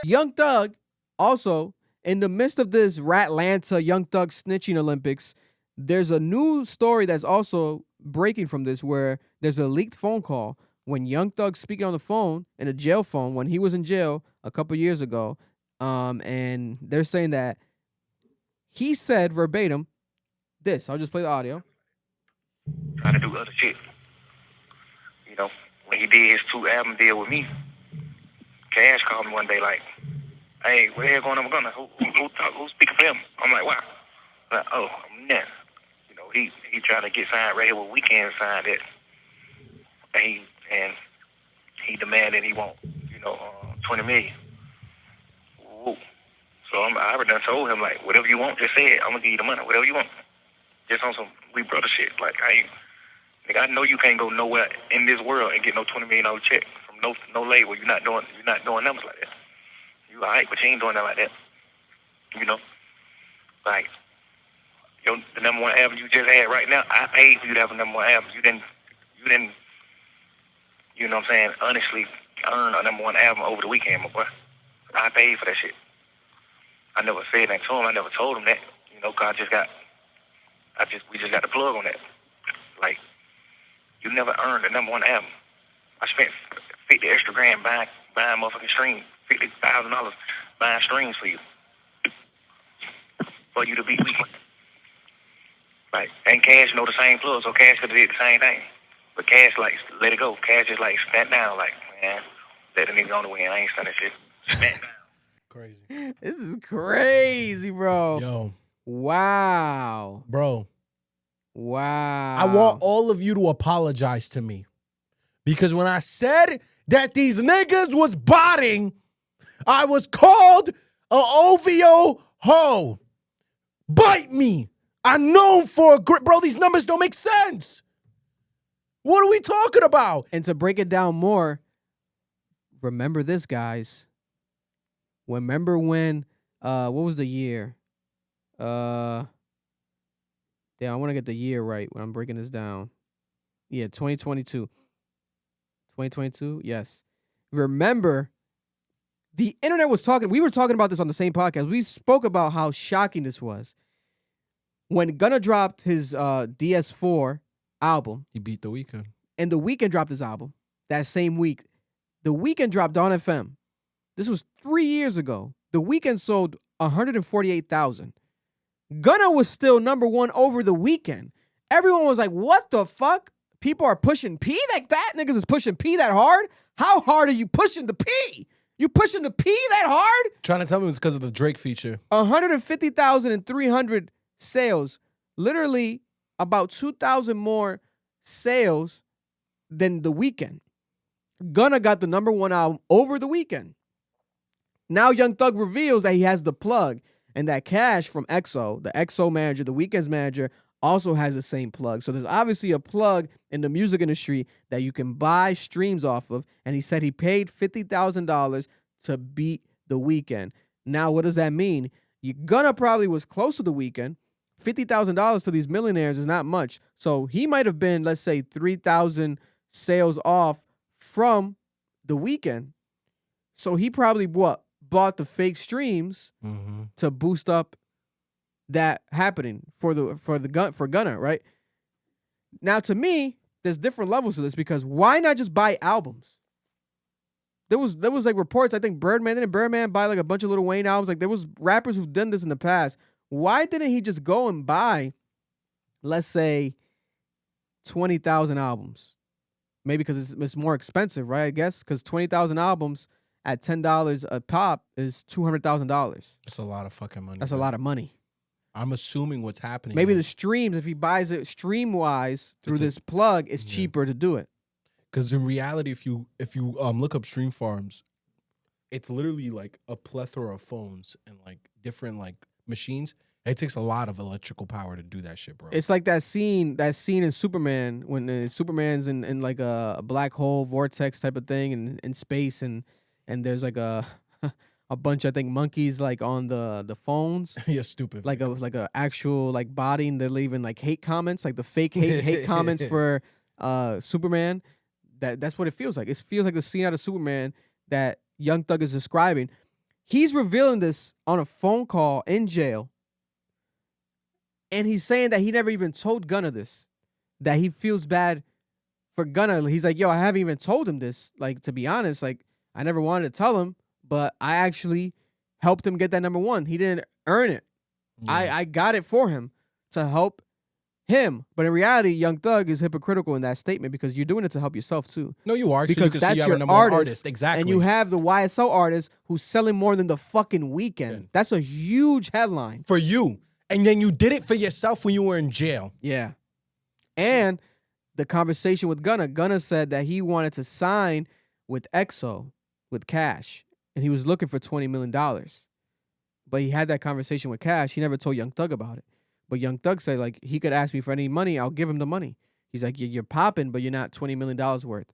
Young Thug also, in the midst of this Ratlanta Young Thug snitching Olympics, there's a new story that's also breaking from this where there's a leaked phone call when Young Thug speaking on the phone in a jail phone when he was in jail a couple years ago. And they're saying that he said verbatim this. I'll just play the audio. Trying to do other shit. You know, when he did his 2 album deal with me, Cash called me one day like, "Hey, where the hell going on with Gunna? Who's speaking for him?" I'm like, "Wow." Like, "Oh, I'm there." You know, he trying to get signed right here with Weeknd signed it, and he demanded he want, you know, 20 million. Woo. So I done told him like, whatever you want, just say it. I'm gonna give you the money, whatever you want. Just on some we brother shit. Like I know you can't go nowhere in this world and get no $20 million check from no label. You're not doing numbers like that. You alright, but you ain't doing that like that. You know, like the number one album you just had right now. I paid for you to have a number one album. You didn't. You know what I'm saying? Honestly, earn a number one album over the weekend, my boy. I paid for that shit. I never said that to him. I never told him that. You know, cause we just got the plug on that. Like, you never earned a number one album. I spent $50 extra grand buying motherfucking streams, $50,000 buying streams for you to beat Weeknd. Like, and Cash know the same plug, so Cash could have did the same thing. But Cash like let it go. Cash just like stand down, like, man, let the nigga on the win. I ain't standing shit. Stand down. Crazy. This is crazy, bro. Yo. Wow. Bro. Wow. I want all of you to apologize to me. Because when I said that these niggas was botting, I was called a OVO hoe. Bite me. I know for a grip. Bro, these numbers don't make sense. What are we talking about? And to break it down more, remember this, guys. Remember when, what was the year? Damn, I want to get the year right when I'm breaking this down. Yeah, 2022. 2022, yes. Remember, the internet was talking, we were talking about this on the same podcast. We spoke about how shocking this was. When Gunna dropped his DS4 album. He beat The Weeknd. And The Weeknd dropped his album that same week. The Weeknd dropped on FM. This was 3 years ago. The Weeknd sold 148,000. Gunna was still number one over The Weeknd. Everyone was like, what the fuck? People are pushing P like that? Niggas is pushing P that hard? How hard are you pushing the P? You pushing the P that hard? Trying to tell me it was because of the Drake feature. 150,300 sales. Literally about 2,000 more sales than The Weeknd. Gunna got the number one album over The Weeknd. Now Young Thug reveals that he has the plug and that Cash from EXO, the EXO manager, The Weeknd's manager, also has the same plug. So there's obviously a plug in the music industry that you can buy streams off of. And he said he paid $50,000 to beat The Weeknd. Now, what does that mean? Gunna probably was close to The Weeknd. $50,000 to these millionaires is not much. So he might have been, let's say, 3,000 sales off from The Weeknd. So he probably bought the fake streams to boost up that happening for Gunna, right? Now, to me, there's different levels to this because why not just buy albums? There was like reports. I think Birdman buy like a bunch of Lil Wayne albums. Like there was rappers who've done this in the past. Why didn't he just go and buy, let's say, 20,000 albums? Maybe because it's more expensive, right? I guess because 20,000 albums at $10 a pop is $200,000. That's a lot of fucking money. That's a lot of money. I'm assuming what's happening. Maybe the streams, if he buys it stream-wise through this plug, it's cheaper to do it. Because in reality, if you look up stream farms, it's literally like a plethora of phones and like different like machines. It takes a lot of electrical power to do that shit, bro. It's like that scene in Superman when Superman's in like a black hole vortex type of thing and in space and there's like a bunch, I think, monkeys like on the phones. Yeah, stupid. Like a actual like body, and they're leaving like hate comments, like the fake hate comments for Superman. That's what it feels like. It feels like the scene out of Superman that Young Thug is describing. He's revealing this on a phone call in jail. And he's saying that he never even told Gunna this, that he feels bad for Gunna. He's like, yo, I haven't even told him this. Like, to be honest, like, I never wanted to tell him, but I actually helped him get that number one. He didn't earn it. Yeah. I got it for him to help him. But in reality, Young Thug is hypocritical in that statement because you're doing it to help yourself too. No, you are. Because so you can that's see you have your a number one artist, Exactly. And you have the YSL artist who's selling more than the fucking Weeknd. Yeah. That's a huge headline. For you. And then you did it for yourself when you were in jail. Yeah. And the conversation with Gunna said that he wanted to sign with EXO, with Cash, and he was looking for $20 million. But he had that conversation with Cash. He never told Young Thug about it. But Young Thug said, like, he could ask me for any money. I'll give him the money. He's like, you're popping, but you're not $20 million worth.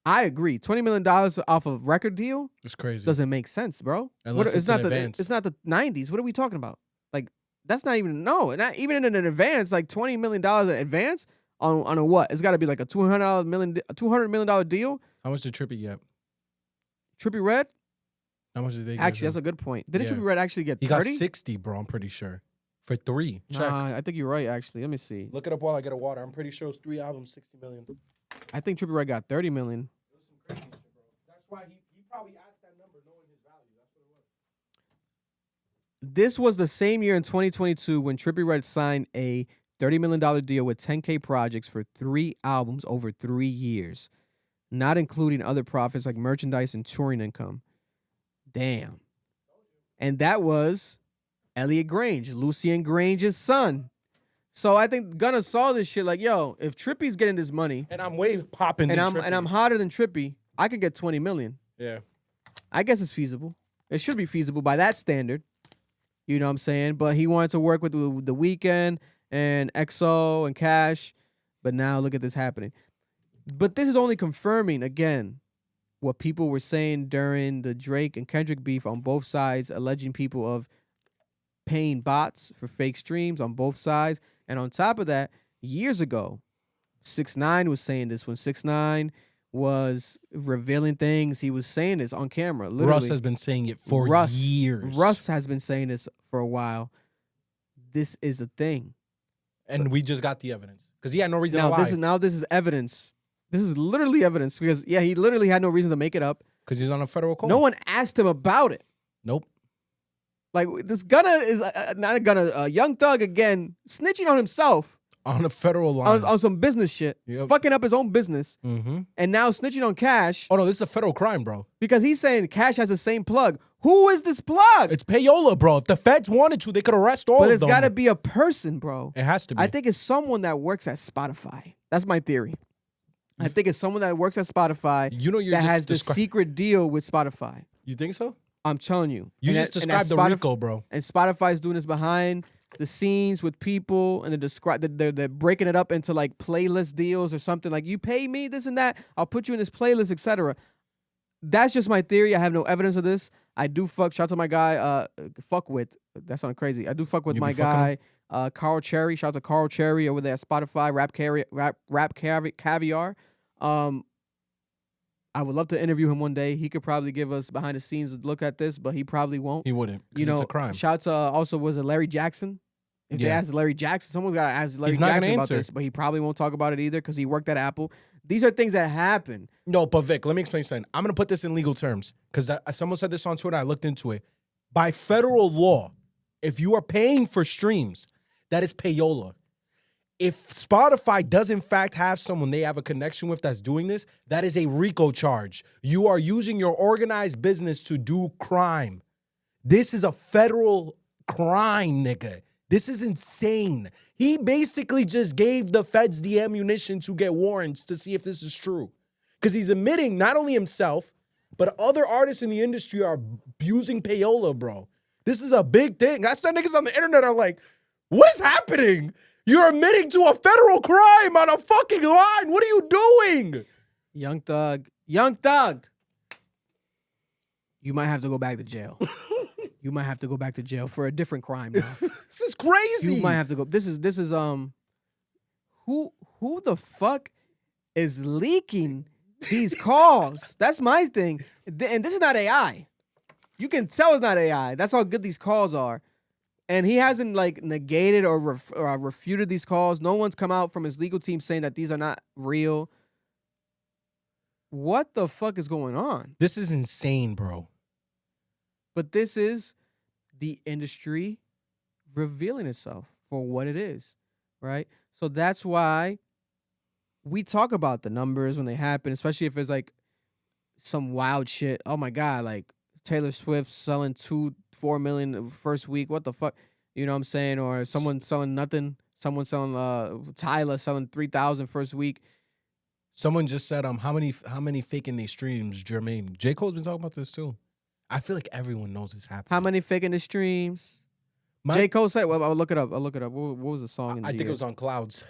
I agree. $20 million off a record deal It's crazy. doesn't make sense, bro. Unless it's not in advance. It's not the 90s. What are we talking about? Like, that's not even, no. Not even in an advance, like $20 million in advance on a what? It's got to be like a $200 million deal. How much did Trippie get? Trippie Redd? How much did they get? Actually, that's a good point. Didn't Yeah. Trippie Redd actually get 30? He got 60, bro. I'm pretty sure. For 3. Check. Nah, I think you're right, actually. Let me see. Look it up while I get a water. I'm pretty sure it's 3 albums, 60 million. I think Trippie Redd got 30 million. That's why he probably asked that number knowing his value. That's what it was. This was the same year in 2022 when Trippie Redd signed a $30 million deal with 10K Projects for 3 albums over 3 years, not including other profits like merchandise and touring income. Damn. And that was Elliot Grange, Lucien Grange's son. So I think Gunna saw this shit like, yo, if Trippie's getting this money, And I'm way popping. and than I'm Trippie. hotter than Trippie, I could get 20 million. Yeah. I guess it's feasible. It should be feasible by that standard. You know what I'm saying? But he wanted to work with the Weeknd and EXO and Cash. But now look at this happening. But this is only confirming, again, what people were saying during the Drake and Kendrick beef on both sides, alleging people of paying bots for fake streams on both sides. And on top of that, years ago, 6ix9ine was saying this. When 6ix9ine was revealing things, he was saying this on camera. Literally. Russ has been saying it for years. Russ has been saying this for a while. This is a thing. And we just got the evidence. Because he had no reason to lie. Now this is evidence. This is literally evidence because, yeah, he literally had no reason to make it up. Because he's on a federal call. No one asked him about it. Nope. Like, this Gunna is not Gunna, Young Thug again, snitching on himself On a federal line. on some business shit, Yep. fucking up his own business, Mm-hmm. and now snitching on Cash Oh, no, this is a federal crime, bro. because he's saying Cash has the same plug. Who is this plug? It's payola, bro. If the feds wanted to, they could arrest all But of it's them. got to be a person, bro. It has to be. I think it's someone that works at Spotify. That's my theory. I think it's someone that works at Spotify You know, you're that just has the descri- secret deal with Spotify. You think so? I'm telling you. You And just that- and described that the RICO, bro. And Spotify's doing this behind the scenes with people, and they're breaking it up into like playlist deals or something. Like, you pay me this and that, I'll put you in this playlist, etc. That's just my theory. I have no evidence of this. I do fuck. Shout out to my guy. Fuck with. That sounds crazy. I do fuck with You my be fucking guy. Carl Cherry. Shout out to Carl Cherry over there at Spotify. Rap Caviar. I would love to interview him one day. He could probably give us behind the scenes look at this, but he probably won't. He wouldn't. You Because know, it's a crime. Shout out to also was it Larry Jackson? If they Yeah. ask Larry Jackson, someone's got to ask Larry He's not Jackson gonna about answer. this, but he probably won't talk about it either because he worked at Apple. These are things that happen. No, but Vic, let me explain something. I'm going to put this in legal terms because someone said this on Twitter. I looked into it. By federal law, if you are paying for streams, that is payola. If Spotify does in fact have someone they have a connection with that's doing this, that is a RICO charge. You are using your organized business to do crime. This is a federal crime, nigga. This is insane. He basically just gave the feds the ammunition to get warrants to see if this is true. Because he's admitting not only himself, but other artists in the industry are abusing payola, bro. This is a big thing. That's why niggas on the internet are like, what is happening? You're admitting to a federal crime on a fucking line. What are you doing? Young Thug, you might have to go back to jail. You might have to go back to jail for a different crime now. This is crazy. You might have to go. This is who the fuck is leaking these calls. That's my thing. And this is not AI. You can tell it's not AI. That's how good these calls are. And he hasn't like negated or refuted these calls. No one's come out from his legal team saying that these are not real. What the fuck is going on? This is insane, bro. But this is the industry revealing itself for what it is, right? So that's why we talk about the numbers when they happen, especially if it's like some wild shit. Oh my God, like Taylor Swift selling 4 million the first week. What the fuck? You know what I'm saying? Or someone selling nothing. Someone selling Tyler selling 3,000 first week. Someone just said, how many faking these streams, Jermaine? J. Cole's been talking about this too. I feel like everyone knows it's happening. How many faking the streams? J. Cole said, well, I'll look it up. What was the song? I think it was on Clouds.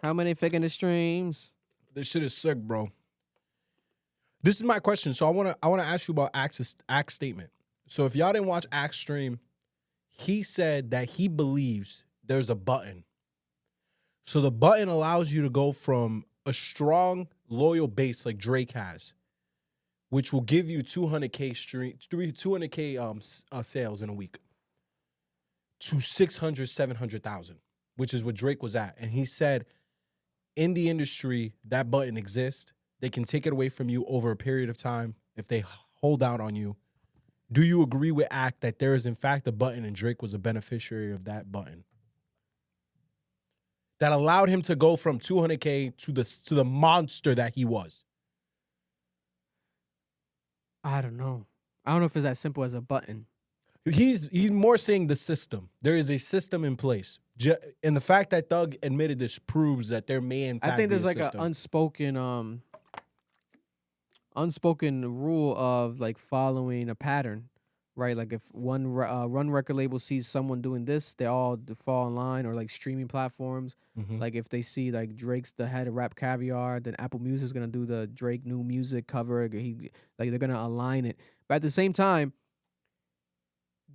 How many faking the streams? This shit is sick, bro. This is my question. So I wanna ask you about Axe's statement. So if y'all didn't watch Axe stream, he said that he believes there's a button. So the button allows you to go from a strong, loyal base like Drake has, which will give you 200K sales in a week, to 600, 700,000, which is what Drake was at. And he said, in the industry, that button exists. They can take it away from you over a period of time if they hold out on you. Do you agree with Act that there is in fact a button and Drake was a beneficiary of that button that allowed him to go from 200K to the monster that he was? I don't know. I don't know if it's as simple as a button. He's more saying the system. There is a system in place. And the fact that Thug admitted this proves that there may in fact I think there's be a like system. an unspoken rule of like following a pattern, right? Like if one record label sees someone doing this, they all fall in line, or like streaming platforms. Mhm. Like if they see like Drake's the head of Rap Caviar, then Apple Music is gonna do the Drake new music cover. They're gonna align it. But at the same time,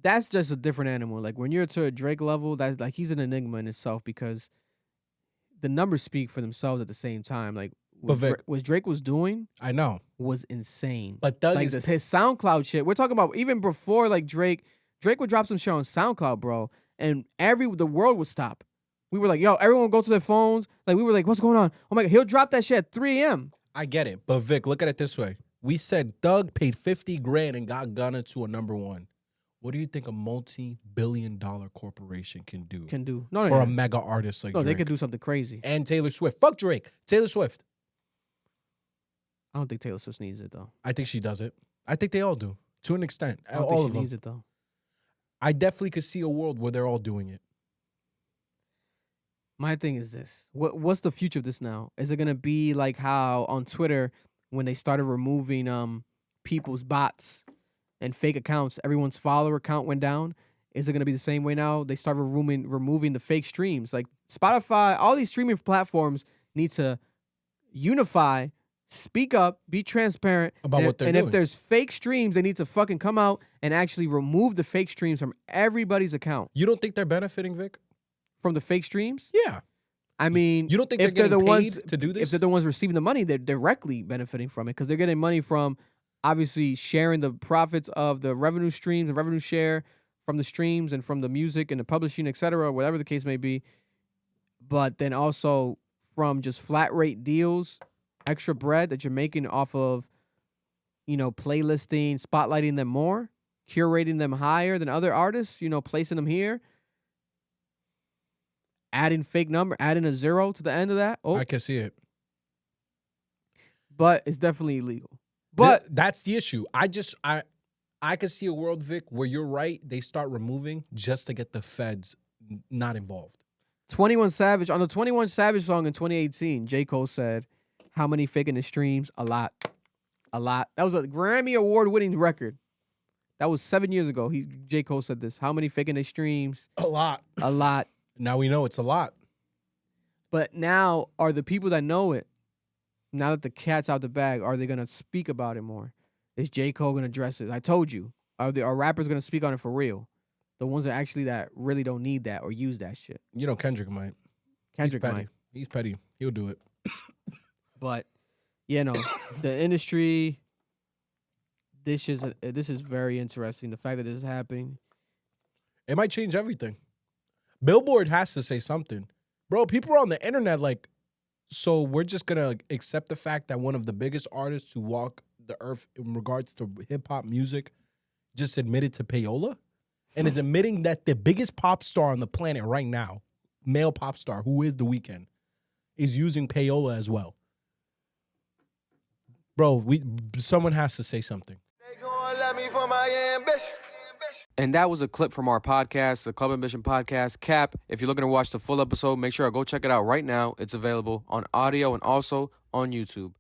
that's just a different animal. Like when you're to a Drake level, that's like he's an enigma in itself, because the numbers speak for themselves at the same time. Like what Drake was doing, I know, was insane. but Thug like is his SoundCloud shit. We're talking about even before like Drake would drop some shit on SoundCloud, bro, and the world would stop. We were like, yo, everyone would go to their phones. Like we were like, what's going on? Oh my God, he'll drop that shit at 3 a.m. I get it, but Vic, look at it this way. We said Thug paid 50 grand and got Gunna to a #1. What do you think a multi-billion-dollar corporation can do? No, for a mega artist like Drake? They could do something crazy. And Taylor Swift. Fuck Drake. Taylor Swift. I don't think Taylor Swift needs it though. I think she does it. I think they all do, to an extent. I don't all think of she them. needs it though. I definitely could see a world where they're all doing it. My thing is this. What's the future of this now? Is it gonna be like how on Twitter when they started removing people's bots and fake accounts, everyone's follower count went down? Is it gonna be the same way now? They start removing the fake streams. Like Spotify, all these streaming platforms need to unify, speak up, be transparent about what they're doing. And if there's fake streams, they need to fucking come out and actually remove the fake streams from everybody's account. You don't think they're benefiting, Vic? From the fake streams? Yeah. I mean, you don't think if they're getting the ones paid to do this? If they're the ones receiving the money, they're directly benefiting from it, because they're getting money from obviously sharing the profits of the revenue streams, the revenue share from the streams and from the music and the publishing, etc., whatever the case may be. But then also from just flat rate deals, extra bread that you're making off of, playlisting, spotlighting them more, curating them higher than other artists, placing them here. Adding adding a 0 to the end of that. Oh, I can see it. But it's definitely illegal. But that's the issue. I could see a world, Vic, where you're right. They start removing just to get the feds not involved. 21 Savage, on the 21 Savage song in 2018, J. Cole said, how many faking the streams? A lot. A lot. That was a Grammy Award winning record. That was 7 years ago. J. Cole said this. How many faking the streams? A lot. A lot. Now we know it's a lot. But now, are the people that know it, now that the cat's out the bag, are they going to speak about it more? Is J. Cole going to address it? I told you. Are rappers going to speak on it for real? The ones that really don't need that or use that shit. Kendrick might. Kendrick might. He's petty. He'll do it. But the industry. This is very interesting. The fact that this is happening. It might change everything. Billboard has to say something. Bro, people are on the internet like, so we're just going to accept the fact that one of the biggest artists to walk the earth in regards to hip-hop music just admitted to payola and is admitting that the biggest pop star on the planet right now, male pop star, who is The Weeknd, is using payola as well. Bro, someone has to say something. They gonna love me for my ambition. And that was a clip from our podcast, the Club Ambition Podcast. Cap, if you're looking to watch the full episode, make sure to go check it out right now. It's available on audio and also on YouTube.